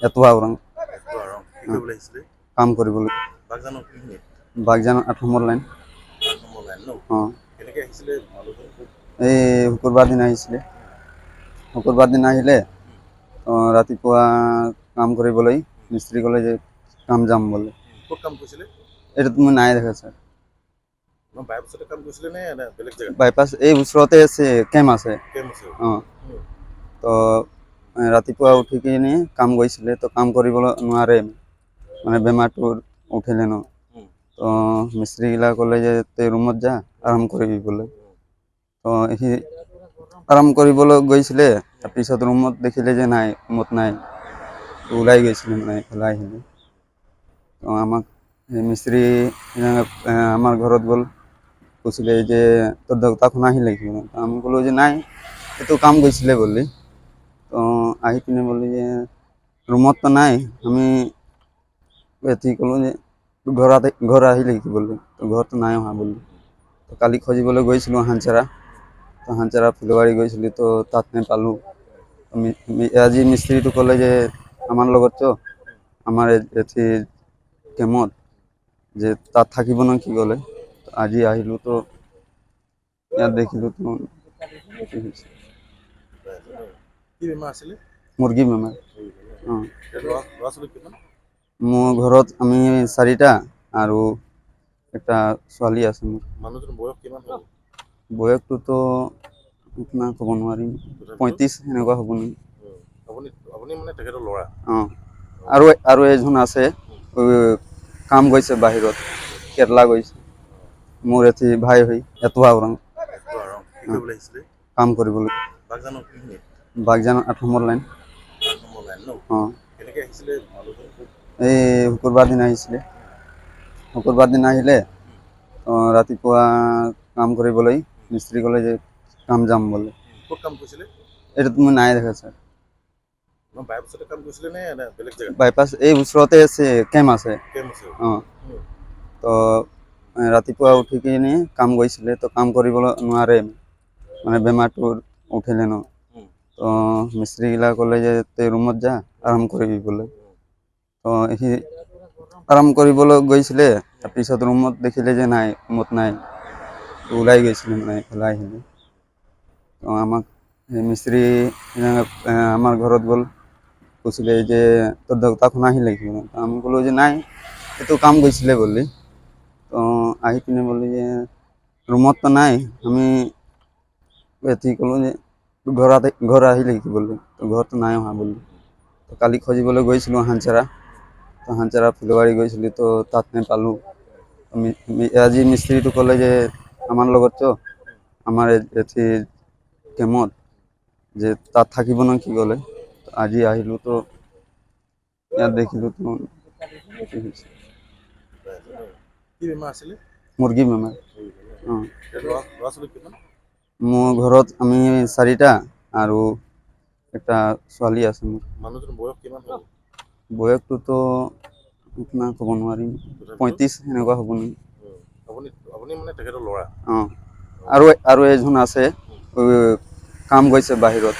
এটুৱা ওৰাং কি কৰিবলৈ আহিছিলে? কাম কৰিবলৈ। বাগজানৰ কোনখিনিত? বাগজানৰ ৮ নম্বৰ লাইন। ৮ নম্বৰ লাইন ন? অঁ, কেনেকৈ আহিছিলে মানুহজন? এই শুকুৰবাৰ দিনা আহিছিলে। শুকুৰবাৰ দিনা আহিলে ৰাতিপুৱা কাম কৰিবলৈ। মিস্ত্ৰী ক'লে যে কাম যাম বোলে। ক'ত কাম কৰিছিলে? এইটো তুমি নাই দেখা ছাৰ। বাইপাছতে কাম কৰিছিলে নে বেলেগ জেগাত? বাইপাছ এই ওচৰতে আছে, কেম্প আছে। কেম্প আছে। অঁ, তো ৰাতিপুৱা উঠি কিনি কাম গৈছিলে, তো কাম কৰিবলৈ নোৱাৰে। মানে বেমাৰটো উঠিলে ন, তো মিস্ত্ৰীগিলা ক'লে যে তই ৰুমত যা, আৰাম কৰিবি বোলে। তো সি আৰাম কৰিবলৈ গৈছিলে, তাৰপিছত ৰুমত দেখিলে যে নাই, ৰুমত নাই। ওলাই গৈছিলে মানে ওলাই আহিলে। তো আমাক মিস্ত্ৰী আমাৰ ঘৰত গ'ল, কৈছিলে যে তোৰ দেউতাক নাহিলে নেকি? আমি ক'লোঁ যে নাই, এইটো কাম গৈছিলে বুলি। তো আহি পিনে বুলি যে ৰুমততো নাই, আমি এতি ক'লোঁ যে ঘৰ আহিলে কি বুলি, ঘৰতো নাই অহা বুলি। কালি খুজিবলৈ গৈছিলোঁ হানচেৰা, তো হানচেৰা ফুলবাৰী গৈছিলোঁ, তো তাত নেপালোঁ। আজি মিস্ত্ৰীটো ক'লে যে আমাৰ লগত চ, আমাৰ এটি কেমত যে তাত থাকিব ন কি ক'লে। আজি আহিলোঁ, তো ইয়াত দেখিলোঁ তো কি বেমাৰ আছিলে? মুৰ্গী বেমাৰ। অঁ, ল'ৰা-ছোৱালী কিমান? মোৰ ঘৰত আমি 4টা আৰু এটা ছোৱালী আছে মোৰ। মানুহজনৰ বয়স কিমান হ'ব? বয়সটোতো আপোনাৰ ক'ব নোৱাৰিম, তথাপিতো 35 এনেকুৱা হ'ব নেকি। আপুনি আপুনি মানে তেখেতৰ ল'ৰা? অঁ, আৰু এজন আছে, কাম গৈছে বাহিৰত, কেৰেলা গৈছে। মোৰ এটি ভাই হয়, এটুৱা ওৰাং। কি কৰিবলৈ আহিছিলে? কাম কৰিবলৈ। বাগজানৰ কোনখিনিত? বাগজানৰ 8 নম্বৰ লাইন। 8 নম্বৰ লাইন ন? অঁ, কেনেকৈ আহিছিলে মানুহজন? এই শুকুৰবাৰ দিনা আহিছিলে। শুকুৰবাৰ দিনা আহিলে ৰাতিপুৱা কাম কৰিবলৈ, মিস্ত্ৰী ক'লে যে কাম যাম বোলে। ক'ত কাম কৰিছিলে? এইটো তুমি নাই দেখা ছাৰ। বাইপাছতে কাম কৰিছিলে নে বেলেগ জেগাত? বাইপাছ এই ওচৰতে আছে, কেম্প আছে। কেম্প আছে। অঁ, তো ৰাতিপুৱা উঠি কিনি কাম গৈছিলে, তো কাম কৰিবলৈ নোৱাৰে। মানে বেমাৰটো উঠিলে ন, তো মিস্ত্ৰীগিলা ক'লে যে তই ৰুমত যা, আৰাম কৰিবি বোলে। তো সি আৰাম কৰিবলৈ গৈছিলে, তাৰপিছত ৰুমত দেখিলে যে নাই, ৰুমত নাই। ওলাই গৈছিলে মানে ওলাই আহিলে। তো আমাক মিস্ত্ৰী আমাৰ ঘৰত গ'ল, কৈছিলে যে তোৰ দেউতাক নাহিলে নেকি? আমি ক'লোঁ যে নাই, এইটো কাম গৈছিলে বুলি। তো আহি পিনে বুলি যে ৰুমততো নাই, আমি এতি ক'লোঁ যে ঘৰ আহিলে কি বুলি, ঘৰতো নাই অহা বুলি। কালি খুজিবলৈ গৈছিলোঁ হানচেৰা, তো হানচেৰা ফুলবাৰী গৈছিলোঁ, তো তাত নেপালোঁ। আজি মিস্ত্ৰীটো ক'লে যে আমাৰ লগত চ, আমাৰ এটি কেমত যে তাত থাকিব ন কি ক'লে। আজি আহিলোঁ, তো ইয়াত দেখিলোঁ তো কি বেমাৰ আছিলে? মুৰ্গী বেমাৰ। অঁ, ল'ৰা-ছোৱালী কিমান? মোৰ ঘৰত আমি 4টা আৰু এটা ছোৱালী আছে মোৰ। মানুহজনৰ বয়স কিমান হ'ব? বয়সটোতো আপোনাৰ ক'ব নোৱাৰিম, তথাপিতো 35 এনেকুৱা হ'ব নেকি। আপুনি আপুনি মানে তেখেতৰ ল'ৰা? অঁ, আৰু এজন আছে, কাম গৈছে বাহিৰত,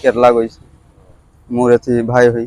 কেৰেলা গৈছে। মোৰ এটি ভাই হয়।